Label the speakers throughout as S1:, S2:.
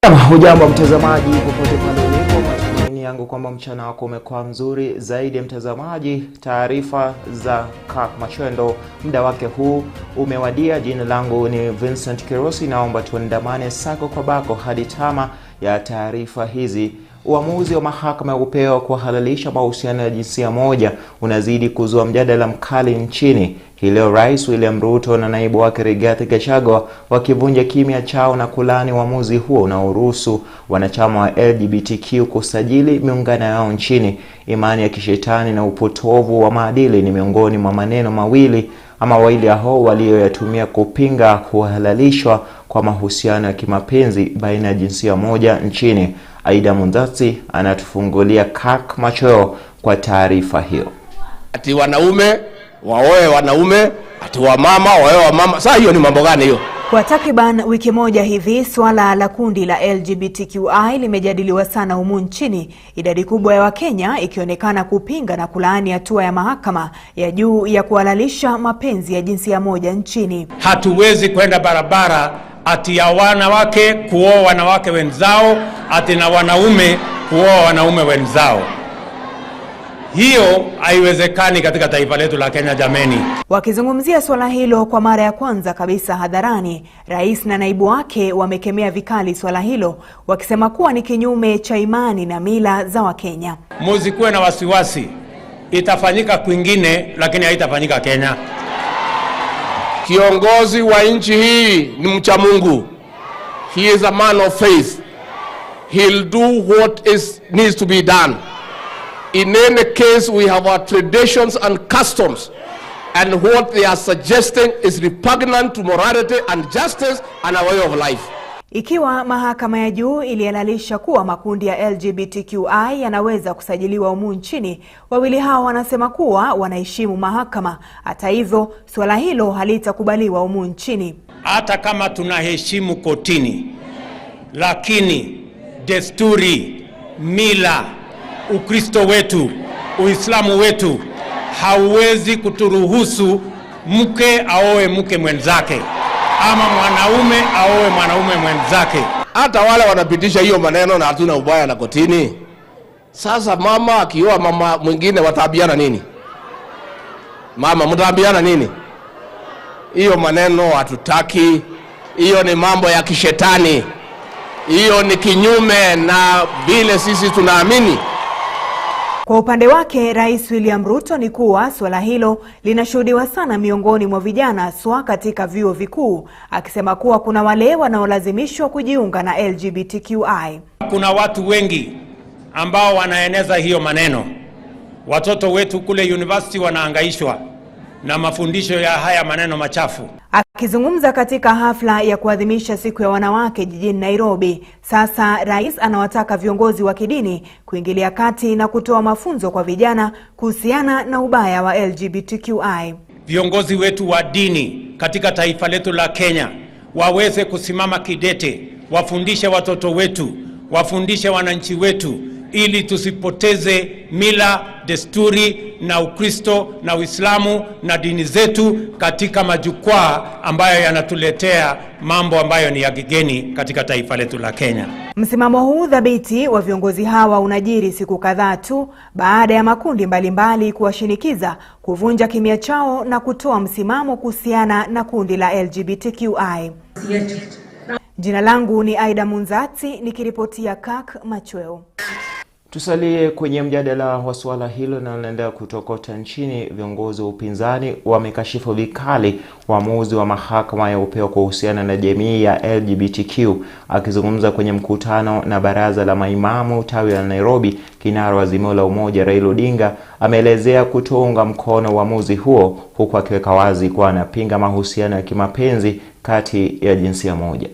S1: Hujambo mtazamaji popote pale ulipo, matumaini yangu kwamba mchana wako umekuwa mzuri zaidi. Mtazamaji, taarifa za Kirk Machweo muda wake huu umewadia. Jina langu ni Vincent Kerosi, naomba tuandamane sako kwa bako hadi tama ya taarifa hizi. Uamuzi wa mahakama ya upeo kuhalalisha mahusiano ya jinsia moja unazidi kuzua mjadala mkali nchini. Hii leo Rais William Ruto na naibu wake Rigathi Gachagua wakivunja kimya chao na kulani uamuzi huo unaoruhusu wanachama wa LGBTQ kusajili miungano yao nchini. Imani ya kishetani na upotovu wa maadili ni miongoni mwa maneno mawili hao walioyatumia kupinga kuhalalishwa kwa mahusiano ya kimapenzi baina ya jinsia moja nchini. Aida Munzati anatufungulia Kirk Machweo kwa taarifa hiyo.
S2: Ati wanaume waoe wanaume, ati wamama waoe wamama. Sasa hiyo ni mambo gani hiyo?
S3: Kwa takriban wiki moja hivi, swala la kundi la LGBTQI limejadiliwa sana humu nchini, idadi kubwa ya Wakenya ikionekana kupinga na kulaani hatua ya mahakama ya juu ya kuhalalisha mapenzi ya jinsia moja nchini.
S4: Hatuwezi kwenda barabara ati ya wanawake kuoa wanawake wenzao, ati na wanaume kuoa wanaume wenzao. Hiyo haiwezekani katika taifa letu la Kenya, jameni.
S3: Wakizungumzia swala hilo kwa mara ya kwanza kabisa hadharani, rais na naibu wake wamekemea vikali swala hilo, wakisema kuwa ni kinyume cha imani na mila za Wakenya.
S4: Msikuwe na wasiwasi, itafanyika kwingine lakini haitafanyika Kenya.
S2: Kiongozi wa nchi hii ni mcha Mungu. He is a man of faith. He'll do what needs to be done. In any case, we have our traditions and customs, and what they are suggesting is repugnant to morality and justice and our way of life.
S3: Ikiwa mahakama ya juu ilihalalisha kuwa makundi ya LGBTQI yanaweza kusajiliwa humu nchini, wawili hao wanasema kuwa wanaheshimu mahakama. Hata hivyo, swala hilo halitakubaliwa humu nchini.
S4: Hata kama tunaheshimu kotini, lakini desturi, mila, Ukristo wetu, Uislamu wetu hauwezi kuturuhusu mke aoe mke mwenzake ama mwanaume aoe mwanaume mwenzake.
S2: Hata wale wanapitisha hiyo maneno na hatuna ubaya na kotini. Sasa mama akioa mama mwingine wataambiana nini? Mama mtaambiana nini? Hiyo maneno hatutaki. Hiyo ni mambo ya kishetani. Hiyo ni kinyume na vile sisi tunaamini.
S3: Kwa upande wake, Rais William Ruto ni kuwa swala hilo linashuhudiwa sana miongoni mwa vijana swa katika vyuo vikuu, akisema kuwa kuna wale wanaolazimishwa kujiunga na LGBTQI.
S4: Kuna watu wengi ambao wanaeneza hiyo maneno. Watoto wetu kule university wanahangaishwa na mafundisho ya haya maneno machafu.
S3: Akizungumza katika hafla ya kuadhimisha siku ya wanawake jijini Nairobi, sasa rais anawataka viongozi wa kidini kuingilia kati na kutoa mafunzo kwa vijana kuhusiana na ubaya wa LGBTQI.
S4: Viongozi wetu wa dini katika taifa letu la Kenya waweze kusimama kidete, wafundishe watoto wetu, wafundishe wananchi wetu, ili tusipoteze mila, desturi na Ukristo na Uislamu na dini zetu katika majukwaa ambayo yanatuletea mambo ambayo ni ya kigeni katika taifa letu la Kenya.
S3: Msimamo huu dhabiti wa viongozi hawa unajiri siku kadhaa tu baada ya makundi mbalimbali kuwashinikiza kuvunja kimya chao na kutoa msimamo kuhusiana na kundi la LGBTQI. Jina langu ni Aida Munzati nikiripotia Kirk Machweo.
S1: Tusalie kwenye mjadala wa swala hilo na unaendelea kutokota nchini. Viongozi wa upinzani wamekashifu vikali uamuzi wa mahakama ya upeo kuhusiana na jamii ya LGBTQ. Akizungumza kwenye mkutano na baraza la maimamu tawi la Nairobi, kinara wa Azimio la Umoja Raila Odinga ameelezea kutounga mkono uamuzi huo, huku akiweka wazi kuwa anapinga mahusiano ya kimapenzi kati ya jinsia moja.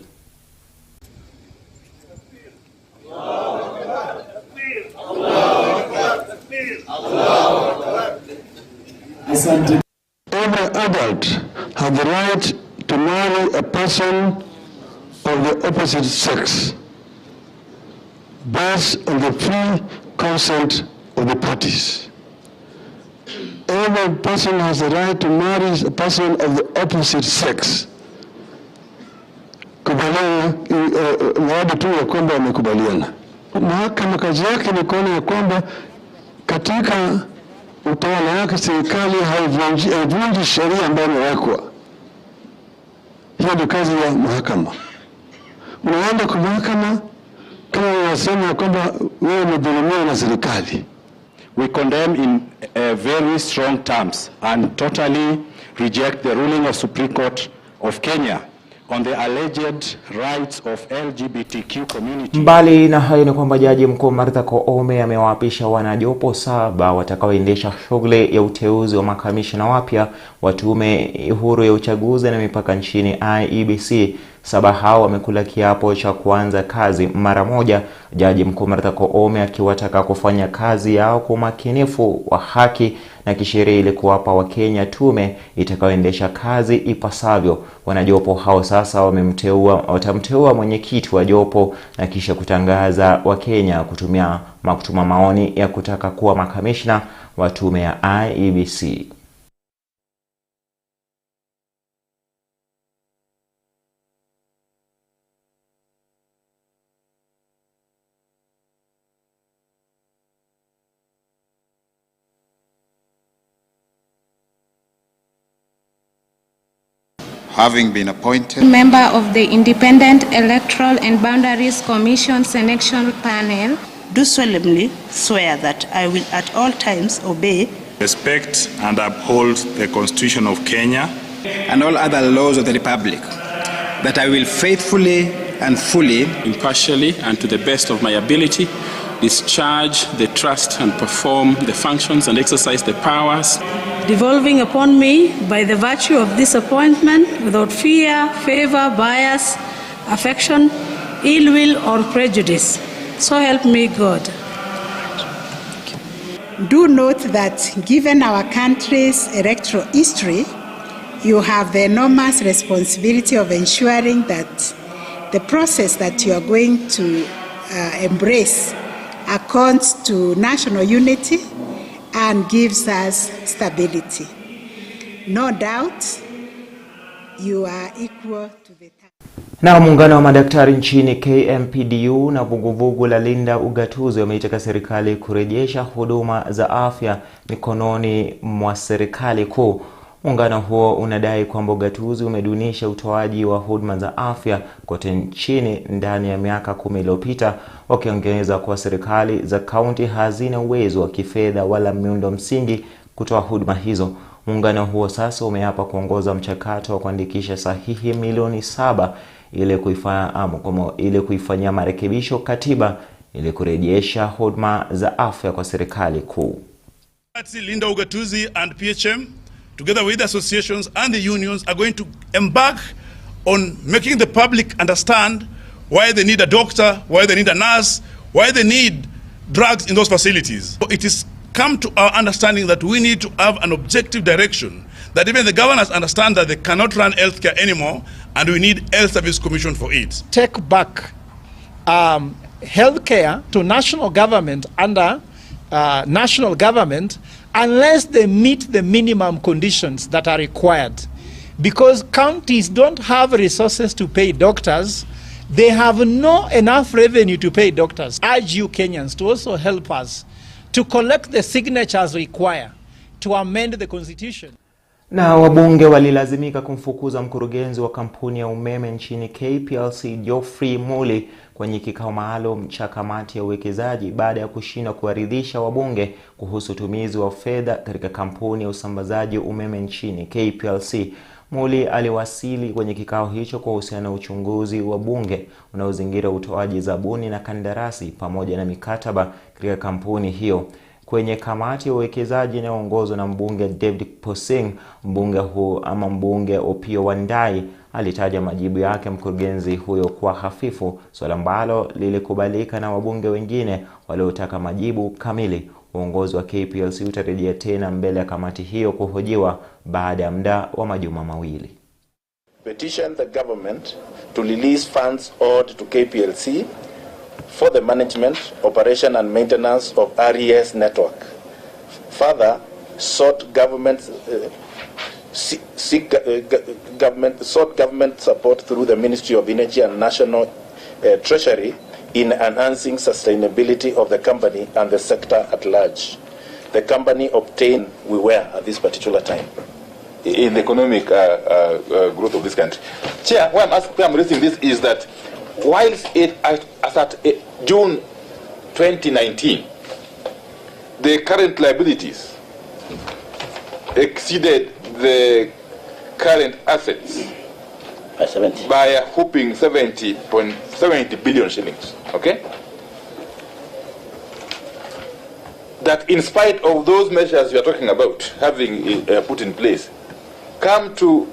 S5: Every adult has the right to marry a person of the opposite sex based on the free consent of the parties. Every person has the right to marry a person of the opposite sex. mradi tu ya kwamba wamekubaliana. Mahakama kazi yake ni kuona ya kwamba katika utawala wake serikali haivunji sheria ambayo imewekwa. Hiyo ndio kazi ya mahakama. Unaenda kwa mahakama kama unasema kwamba wewe umedhulumiwa na serikali.
S6: We condemn in very strong terms and totally reject the ruling of Supreme Court of Kenya on the alleged rights of LGBTQ community.
S1: Mbali na hayo ni kwamba Jaji Mkuu Martha Koome amewaapisha wanajopo 7 watakaoendesha shughuli ya uteuzi wa makamishna wapya wa Tume Huru ya Uchaguzi na Mipaka nchini IEBC. 7 hao wamekula kiapo cha kuanza kazi mara moja, Jaji Mkuu Martha Koome akiwataka kufanya kazi yao kwa umakinifu wa haki na kisheria ili kuwapa Wakenya tume itakayoendesha kazi ipasavyo. Wanajopo hao sasa watamteua mwenyekiti wa jopo na kisha kutangaza Wakenya kutuma maoni ya kutaka kuwa makamishna wa tume ya IEBC.
S7: Having been appointed
S8: member of the Independent Electoral and Boundaries Commission Selection Panel,
S9: do solemnly swear that I will at all times obey,
S10: respect and uphold the Constitution of Kenya
S11: and all other laws of the Republic, that I will faithfully and fully,
S12: impartially and to the best of my ability, discharge the trust and perform the functions and exercise the powers
S9: devolving upon me by the virtue of this appointment without fear, favor, bias, affection, ill will or prejudice. So help me God.
S13: Do note that given our country's electoral history, you have the enormous responsibility of ensuring that the process that you are going to embrace accounts to national unity and gives us stability. No doubt you are equal to the task.
S1: Na muungano wa madaktari nchini KMPDU na vuguvugu la Linda Ugatuzi wameitaka serikali kurejesha huduma za afya mikononi mwa serikali kuu. Muungano huo unadai kwamba ugatuzi umedunisha utoaji wa huduma za afya kote nchini ndani ya miaka 10 iliyopita, wakiongeza kuwa serikali za kaunti hazina uwezo wa kifedha wala miundo msingi kutoa huduma hizo. Muungano huo sasa umeapa kuongoza mchakato wa kuandikisha sahihi milioni 7 ili kuifanyia marekebisho katiba ili kurejesha huduma za afya kwa serikali kuu.
S10: Linda Ugatuzi and PHM together with the associations and the unions are going to embark on making the public understand why they need a doctor, why they need a nurse, why they need drugs in those facilities. It has come to our understanding that we need to have an objective direction, that even the governors understand that they cannot run healthcare anymore and we need Health Service Commission for it.
S14: Take back healthcare to national government under national government unless they meet the minimum conditions that are required. Because counties don't have resources to pay doctors, they have no enough revenue to pay doctors. I urge you Kenyans to also help us to collect the signatures required to amend the constitution.
S1: Na wabunge walilazimika kumfukuza mkurugenzi wa kampuni ya umeme nchini KPLC Geoffrey Muli kwenye kikao maalum cha kamati ya uwekezaji baada ya kushindwa kuwaridhisha wabunge kuhusu utumizi wa fedha katika kampuni ya usambazaji umeme nchini KPLC. Muli aliwasili kwenye kikao hicho kwa uhusiano na uchunguzi wa bunge unaozingira utoaji zabuni na kandarasi pamoja na mikataba katika kampuni hiyo. Kwenye kamati ya uwekezaji inayoongozwa na mbunge David Posing, mbunge Opiyo Wandayi alitaja majibu yake mkurugenzi huyo kuwa hafifu, swala ambalo lilikubalika na wabunge wengine waliotaka majibu kamili. Uongozi wa KPLC utarejea tena mbele ya kamati hiyo kuhojiwa baada ya muda wa majuma mawili.
S15: Petition the government to release funds owed to KPLC for the management, operation and maintenance of RES network. Further, sought government support through the Ministry of Energy and National Treasury in enhancing sustainability of the company and the sector at large. The company obtained we were at this particular time in the economic growth of this country. Chair, why I'm raising this is that whilst as at June 2019, the current liabilities exceeded the current assets by a whopping 70 billion shillings. Okay? That in spite of those measures you are talking about having put in place, come to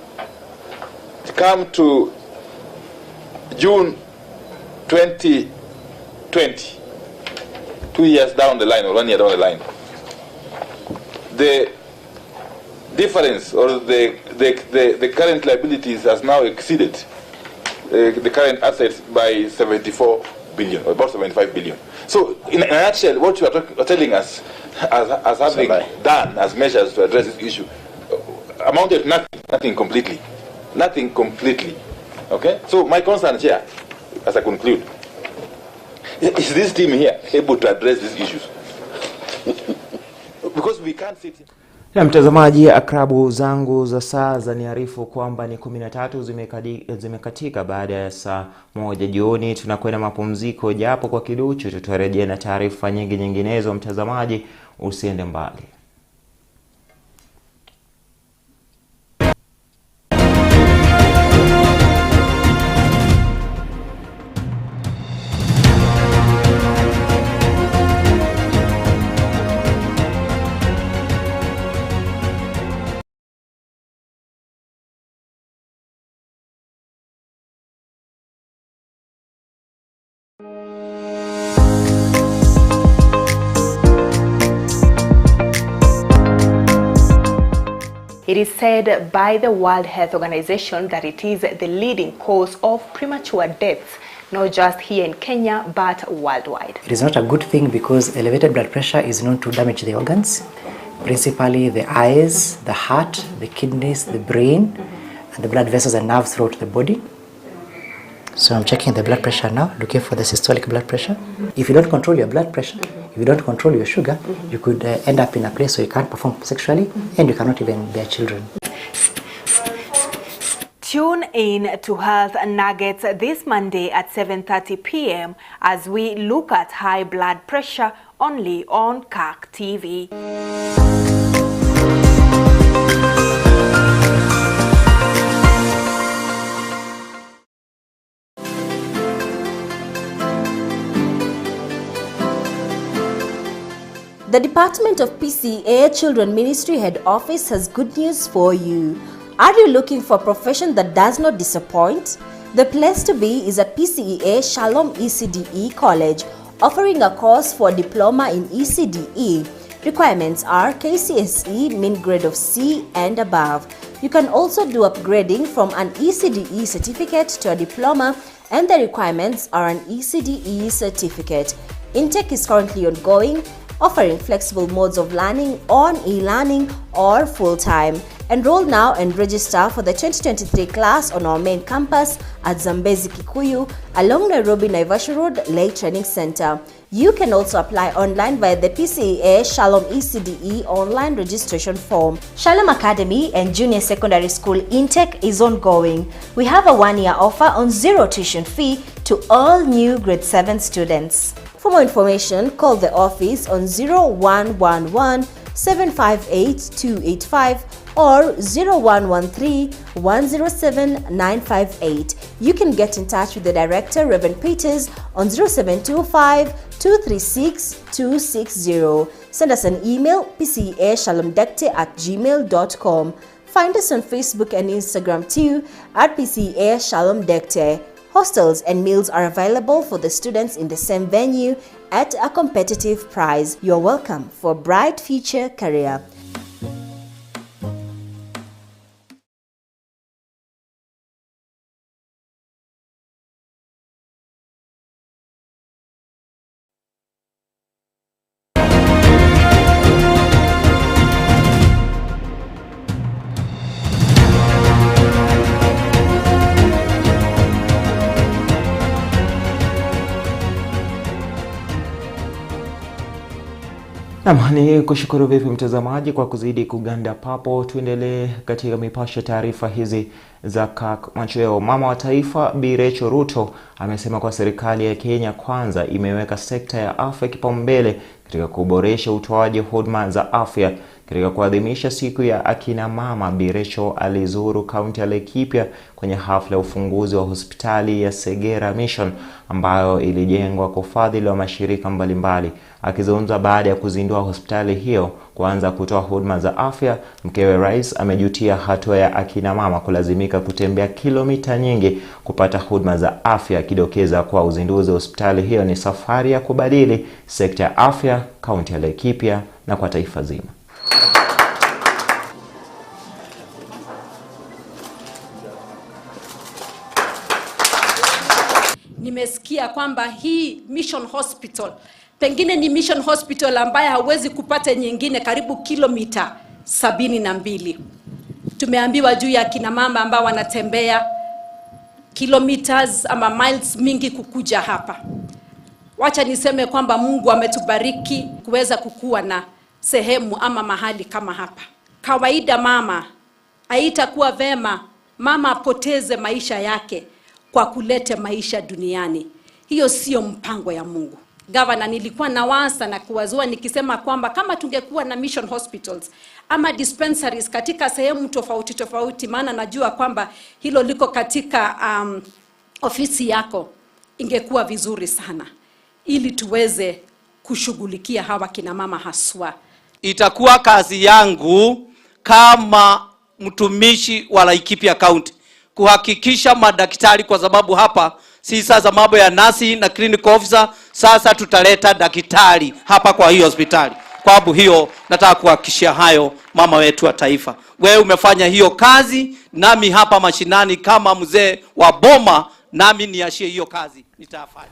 S15: June 2020, 2 years down the line or 1 year down the line, the difference or the current liabilities has now exceeded the current assets by 74 billion, or about 75 billion. So in a nutshell, what you are telling us as having done as measures to address this issue amounted to nothing completely. Nothing completely. Okay? So my concern here, as I conclude, is this team here able to address these issues? Because we can't sit here.
S1: Na mtazamaji, akrabu zangu za saa zaniarifu kwamba ni 13 zimekatika baada ya saa 1 jioni. Tunakwenda mapumziko japo kwa kiduchu, tutarejea na taarifa nyinginezo. Mtazamaji, usiende mbali.
S3: It is said by the World Health Organization that it is the leading cause of premature deaths, not just here in Kenya, but worldwide.
S16: It is not a good thing because elevated blood pressure is known to damage the organs, principally the eyes, the heart, the kidneys, the brain, and the blood vessels and nerves throughout the body. So I'm checking the blood pressure now, looking for the systolic blood pressure. If you don't control your blood pressure, if you don't control your sugar, you could end up in a place where you can't perform sexually and you cannot even bear children.
S3: Tune in to Health Nuggets this Monday at 7:30 p.m. as we look at high blood pressure only on Kirk TV.
S17: The Department of PCA Children Ministry Head Office has good news for you. Are you looking for a profession that does not disappoint? The place to be is at PCEA Shalom ECDE College, offering a course for diploma in ECDE. Requirements are KCSE mean grade of C and above. You can also do upgrading from an ECDE certificate to a diploma, and the requirements are an ECDE certificate. Intake is currently ongoing, offering flexible modes of learning on e-learning or full-time. Enroll now and register for the 2023 class on our main campus at Zambezi Kikuyu along Nairobi Naivasha Road Lay Training Center. You can also apply online via the PCEA Shalom ECDE online registration form. Shalom Academy and Junior Secondary School intake is ongoing. We have a 1-year offer on zero tuition fee to all new grade 7 students. For more information, call the office on 0111 758 285 or 0113 107 958. You can get in touch with the director, Reverend Peters, on 0725 236 260. Send us an email, pcashalomdekte@gmail.com. Find us on Facebook and Instagram too at pcashalomdekte. Hostels and meals are available for the students in the same venue at a competitive price. You're welcome for a bright future career.
S1: Ni kushukuru vipi mtazamaji kwa kuzidi kuganda papo. Tuendelee katika mipasho taarifa hizi za Kirk Machweo. Mama wa taifa Bi Rachel Ruto amesema kwa serikali ya Kenya kwanza imeweka sekta ya afya kipaumbele katika kuboresha utoaji huduma za afya. Katika kuadhimisha siku ya akina mama, Bi Rachel alizuru kaunti ya Laikipia kwenye hafla ya ufunguzi wa hospitali ya Segera Mission ambayo ilijengwa kwa ufadhili wa mashirika mbalimbali. Akizungumza baada ya kuzindua hospitali hiyo kuanza kutoa huduma za afya, mkewe rais amejutia hatua ya akina mama kulazimika kutembea kilomita nyingi kupata huduma za afya, akidokeza kwa uzinduzi wa hospitali hiyo ni safari ya kubadili sekta ya afya kaunti ya Laikipia na kwa taifa zima.
S18: Nimesikia kwamba hii Mission Hospital pengine ni Mission Hospital ambaye hauwezi kupata nyingine karibu kilomita 72. Tumeambiwa juu ya kina mama ambao wanatembea kilometers ama miles mingi kukuja hapa. Wacha niseme kwamba Mungu ametubariki kuweza kukua na sehemu ama mahali kama hapa. Kawaida mama haitakuwa vema mama apoteze maisha yake kwa kulete maisha duniani. Hiyo sio mpango ya Mungu. Governor, nilikuwa nawasa na kuwazua nikisema kwamba kama tungekuwa na mission hospitals ama dispensaries katika sehemu tofauti tofauti, maana najua kwamba hilo liko katika ofisi yako, ingekuwa vizuri sana ili tuweze kushughulikia hawa kina mama haswa.
S19: Itakuwa kazi yangu kama mtumishi wa Laikipia County kuhakikisha madaktari, kwa sababu hapa si sasa mambo ya nasi na clinical officer, sasa tutaleta daktari hapa kwa hiyo hospitali. Kwa sababu hiyo nataka kuhakikishia hayo mama wetu wa taifa. Wewe umefanya hiyo kazi, nami hapa mashinani kama mzee wa boma nami niashie hiyo kazi nitafanya.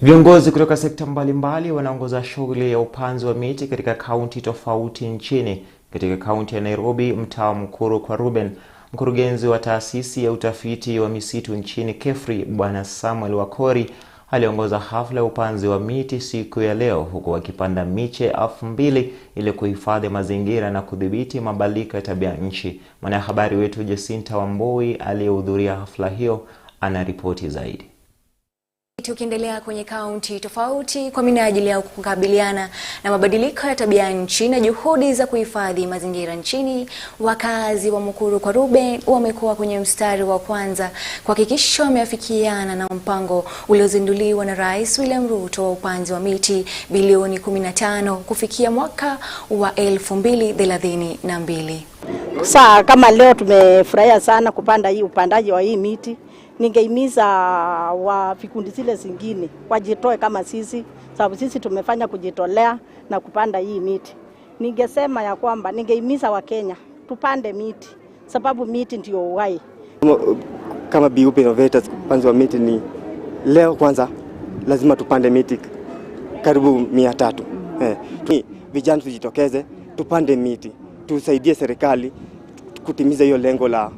S1: Viongozi kutoka sekta mbalimbali wanaongoza shughuli ya upanzi wa miti katika kaunti tofauti nchini. Katika kaunti ya Nairobi, mtaa Mkuru kwa Ruben, mkurugenzi wa taasisi ya utafiti wa misitu nchini KEFRI Bwana Samuel Wakori aliongoza hafla ya upanzi wa miti siku ya leo, huku wakipanda miche 2000 ili kuhifadhi mazingira na kudhibiti mabadiliko ya tabia nchi. Mwanahabari wetu Jacinta Wamboi aliyehudhuria hafla hiyo ana ripoti zaidi.
S20: Tukiendelea kwenye kaunti tofauti kwa minajili ya kukabiliana na mabadiliko ya tabia nchi na juhudi za kuhifadhi mazingira nchini, wakazi wa Mukuru kwa Ruben wamekuwa kwenye mstari wa kwanza kuhakikisha wameafikiana na mpango uliozinduliwa na Rais William Ruto wa upanzi wa miti bilioni 15 kufikia mwaka wa 2032.
S21: Sasa kama leo tumefurahia sana kupanda hii upandaji wa hii miti. Ningeimiza wa vikundi zile zingine wajitoe kama sisi, sababu sisi tumefanya kujitolea na kupanda hii miti. Ningesema ya kwamba ningeimiza wa Kenya tupande miti, sababu miti ndio uhai.
S22: Kama BUP Innovators, upanzi wa miti ni leo kwanza lazima tupande miti karibu 300. Vijana tujitokeze tupande miti, tusaidie serikali kutimiza hiyo lengo la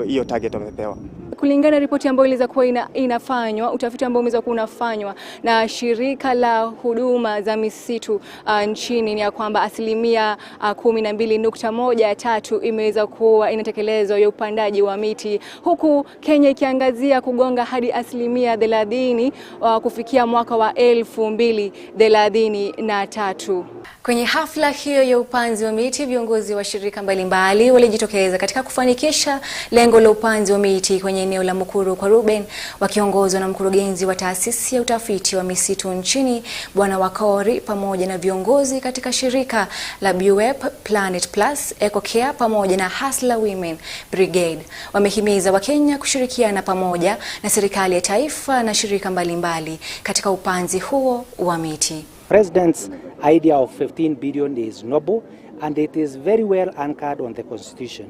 S22: hiyo target wamepewa.
S23: Kulingana na ripoti ambayo iliweza kuwa inafanywa, utafiti ambao umeweza kuwa unafanywa na shirika la huduma za misitu nchini, ni ya kwamba 12.13 imeweza kuwa inatekelezwa ya upandaji wa miti, huku Kenya ikiangazia kugonga hadi 30% kufikia mwaka wa 2033.
S20: Kwenye hafla hiyo ya upanzi wa miti, viongozi wa shirika mbalimbali walijitokeza katika kufanikisha lengo la upanzi wa miti kwenye eneo la Mukuru kwa Ruben, wakiongozwa na mkurugenzi wa taasisi ya utafiti wa misitu nchini Bwana Wakori, pamoja na viongozi katika shirika la BUEP, Planet Plus, EcoCare pamoja na Hustler Women Brigade. Wamehimiza Wakenya kushirikiana pamoja na serikali ya taifa na shirika mbalimbali katika upanzi huo wa miti.
S24: President's idea of 15 billion is noble and it is very well anchored on the Constitution.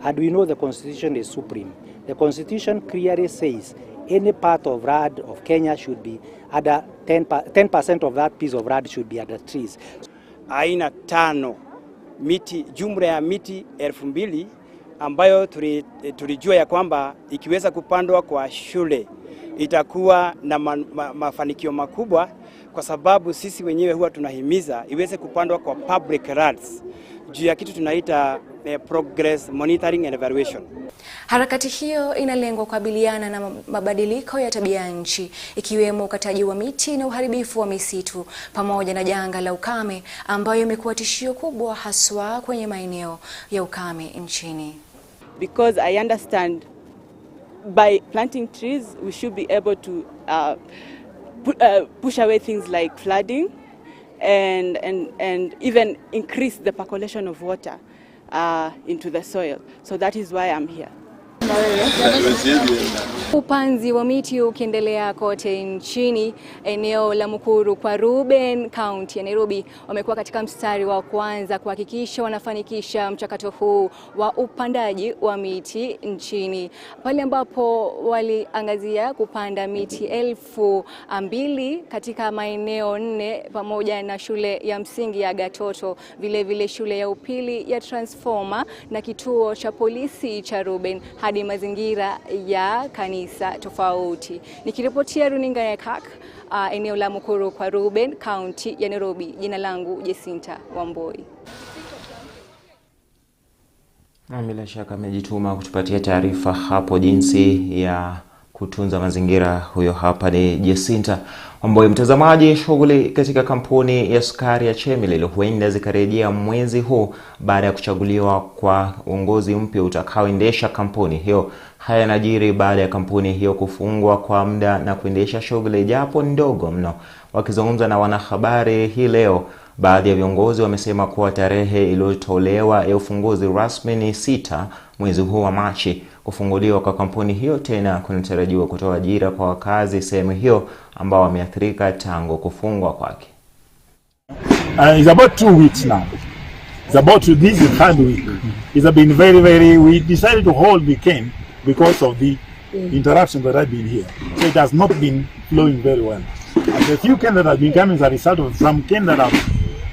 S24: And we know the Constitution is supreme. The Constitution clearly says any part of land of Kenya should be under 10% of that piece of land should be under trees.
S25: Aina 5 miti, jumla ya miti 2000 ambayo tulijua ya kwamba ikiweza kupandwa kwa shule itakuwa na mafanikio makubwa, kwa sababu sisi wenyewe huwa tunahimiza iweze kupandwa kwa public roads juu ya kitu tunaita progress monitoring and evaluation.
S20: Harakati hiyo inalengwa kukabiliana na mabadiliko ya tabia nchi, ikiwemo ukataji wa miti na uharibifu wa misitu, pamoja na janga la ukame ambayo imekuwa tishio kubwa haswa kwenye maeneo ya ukame nchini.
S2: Because I understand by planting trees we should be able to push away things like flooding and even increase the percolation of water into the soil. So that is why I'm here.
S23: Upanzi wa miti ukiendelea kote nchini, eneo la Mukuru kwa Ruben, kaunti ya Nairobi, wamekuwa katika mstari wa kwanza kuhakikisha wanafanikisha mchakato huu wa upandaji wa miti nchini, pale ambapo waliangazia kupanda miti 2,000 katika maeneo 4 pamoja na shule ya msingi ya Gatoto, vile shule ya upili ya Transformer na kituo cha polisi cha Ruben, hadi mazingira ya kanisa tofauti. Nikiripotia runinga ya Kirk, eneo la Mukuru kwa Ruben, kaunti ya Nairobi, jina langu Jacinta Wamboi.
S1: Bila shaka amejituma kutupatia taarifa hapo jinsi ya kutunza mazingira. Huyo hapa ni Jacinta Wamboi. Mtazamaji, shughuli katika kampuni ya sukari ya Chemelil huenda zikarejea mwezi huu baada ya kuchaguliwa kwa uongozi mpya utakaoendesha kampuni hiyo. Haya yanajiri baada ya kampuni hiyo kufungwa kwa muda na kuendesha shughuli japo ndogo mno. Wakizungumza na wanahabari hii leo, baadhi ya viongozi wamesema kuwa tarehe iliyotolewa ya ufunguzi rasmi ni 6 mwezi huu wa Machi. Kufunguliwa kwa kampuni hiyo tena kunatarajiwa kutoa ajira kwa wakazi sehemu hiyo ambao wameathirika tangu kufungwa kwake.
S4: It's about 2 weeks now. It's about this third week. It's been very, we decided to hold the camp because of the interruptions that have been here. So it has not been flowing very well. And the few camps that have been coming as a result of some camps that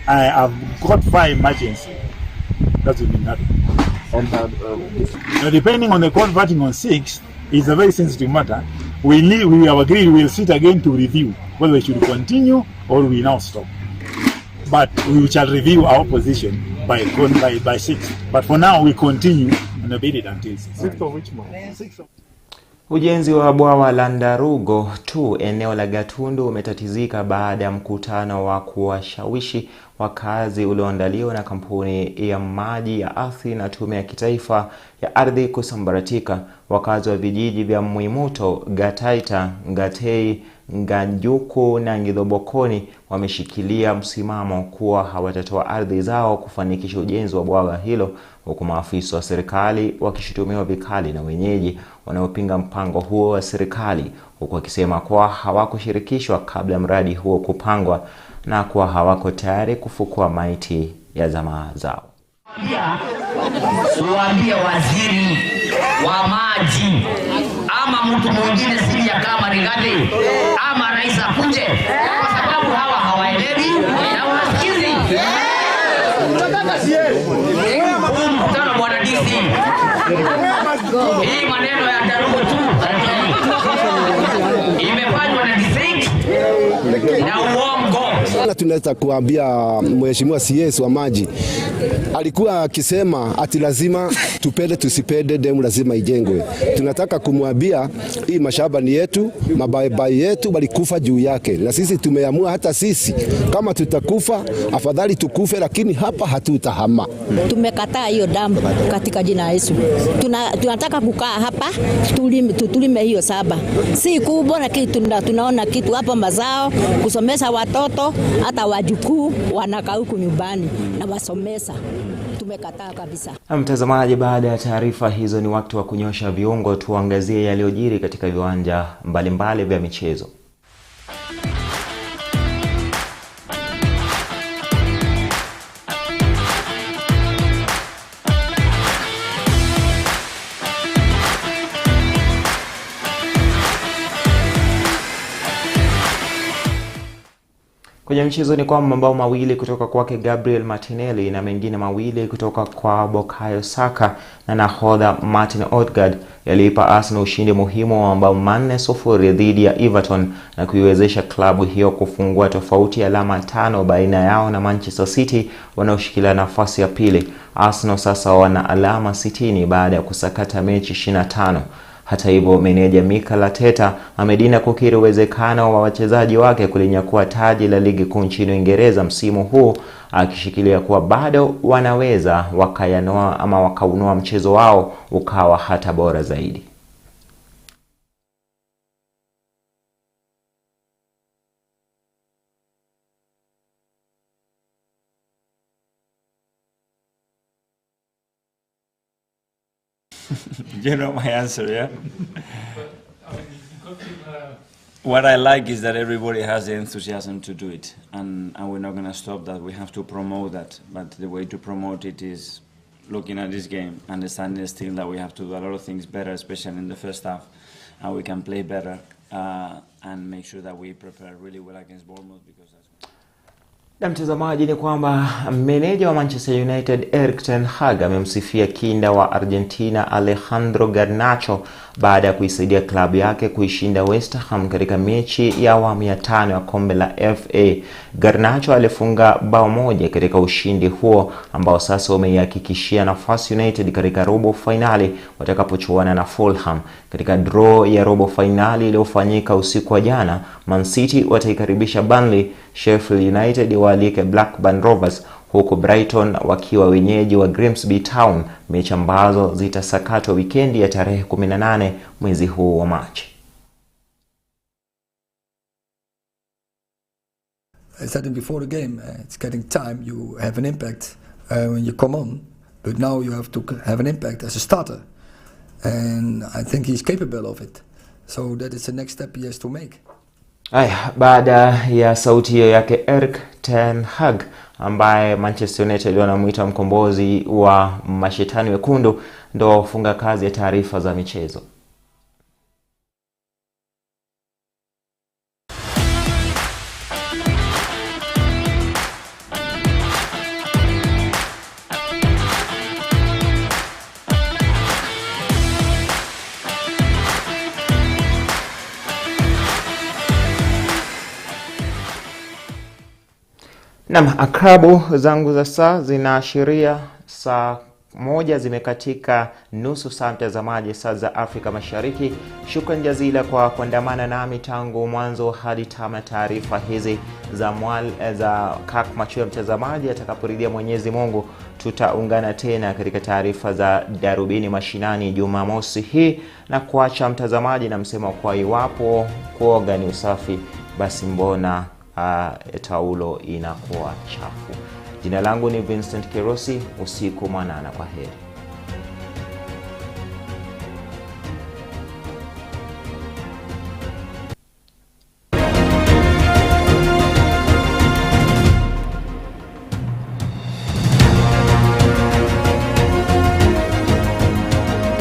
S4: have got fire emergency. That's been happening. Now, depending on the court voting on 6th, it's a very sensitive matter. We have agreed we will sit again to review whether we should continue or we now stop. But we shall review our position by 6th. But for now, we continue and abide it until 6th. 6th of which month? 6th of...
S1: Ujenzi wa bwawa la Ndarugo 2 eneo la Gatundu umetatizika baada ya mkutano wa kuwashawishi wakazi ulioandaliwa na kampuni ya maji ya ardhi na tume ya kitaifa ya ardhi kusambaratika. Wakazi wa vijiji vya Mwimuto, Gataita, Ngatei, Ngajuku na Ngidhobokoni wameshikilia msimamo kuwa hawatatoa ardhi zao kufanikisha ujenzi wa bwawa hilo, huku maafisa wa serikali wakishutumiwa vikali na wenyeji wanaopinga mpango huo wa serikali, huku wakisema kuwa hawakushirikishwa kabla ya mradi huo kupangwa na kuwa hawako tayari kufukua maiti ya jamaa zao.
S5: Tuambie waziri wa maji ama mtu mwingine sija kama Rigathi ama rais akuje, kwa sababu hawa hawaelewi na wasikizi. Mkutano bwana DC, hii maneno ya Ndarugo tu imefanywa na district na uongo.
S6: Tunaweza kuambia mheshimiwa CS wa maji alikuwa akisema ati lazima tupende tusipende demu lazima ijengwe. Tunataka kumwambia hii mashamba ni yetu, mababai yetu walikufa juu yake, na sisi tumeamua hata sisi kama tutakufa afadhali tukufe, lakini hapa hatutahama.
S7: Tumekataa hiyo damu katika jina la Yesu. Tunataka kukaa hapa tulime hiyo saba. Si kubwa na kitu tunaona kitu hapa, mazao kusomesha watoto hata wajukuu wanakaa huku nyumbani na wasomesa. Tumekataa kabisa.
S1: Mtazamaji, baada ya taarifa hizo ni wakati wa kunyosha viungo, tuangazie yaliyojiri katika viwanja mbalimbali vya michezo. Kwenye mchezo ni kwamba mabao mawili kutoka kwake Gabriel Martinelli na mengine mawili kutoka kwa Bukayo Saka na nahodha Martin Odegaard yaliipa Arsenal ushindi muhimu wa mabao 4-0 dhidi ya Everton na kuiwezesha klabu hiyo kufungua tofauti ya alama 5 baina yao na Manchester City wanaoshikilia nafasi ya pili. Arsenal sasa wana alama 60 baada ya kusakata mechi 25. Hata hivyo, meneja Mikel Arteta amedina kukiri uwezekano wa wachezaji wake kulinyakua taji la ligi kuu nchini Uingereza msimu huu, akishikilia kuwa bado wanaweza wakaunua mchezo wao ukawa hata bora zaidi.
S8: You know my answer, yeah? What I like is that everybody has the enthusiasm to do it, and we're not going to stop that. We have to promote that, but the way to promote it is looking at this game, understanding still that we have to do a lot of things better, especially in the first half, and we can play better and make sure that we prepare really well against Bournemouth, because that's...
S1: Na mtazamaji, ni kwamba meneja wa Manchester United Erik ten Hag amemsifia kinda wa Argentina Alejandro Garnacho baada ya kuisaidia klabu yake kuishinda West Ham katika mechi ya awamu ya 5 ya kombe la FA. Garnacho alifunga bao moja katika ushindi huo ambao sasa umeihakikishia nafasi United katika robo finali watakapochuana na Fulham. Katika draw ya robo finali iliyofanyika usiku wa jana, Man City wataikaribisha Burnley, Sheffield United waalike Blackburn Rovers, huku Brighton wakiwa wenyeji wa Grimsby Town, mechi ambazo zitasakatwa wikendi ya tarehe 18 mwezi huu wa Machi.
S9: I said it before the game, it's getting time you have an impact when you come on, but now you have to have an impact as a starter, and I think he's capable of it, so that is the next step he has to make.
S1: Baada ya sauti hiyo yake Erik ten Hag, ambaye Manchester United wanamuita mkombozi wa mashetani wekundu, ndo funga kazi ya taarifa za michezo. Akrabu zangu za saa zinaashiria saa 1 zimekatika nusu saa mtazamaji, saa za Afrika Mashariki. Shukrani jazila kwa kuandamana nami tangu mwanzo hadi tama taarifa hizi za Kirk Machweo mtazamaji. Atakaporidhia Mwenyezi Mungu, tutaungana tena katika taarifa za Darubini Mashinani Jumamosi hii, na kuacha mtazamaji na msemo kwa iwapo kuoga ni usafi, basi mbona taulo inakuwa chafu. Jina langu ni Vincent Kerosi. Usiku mwanana, kwa heri.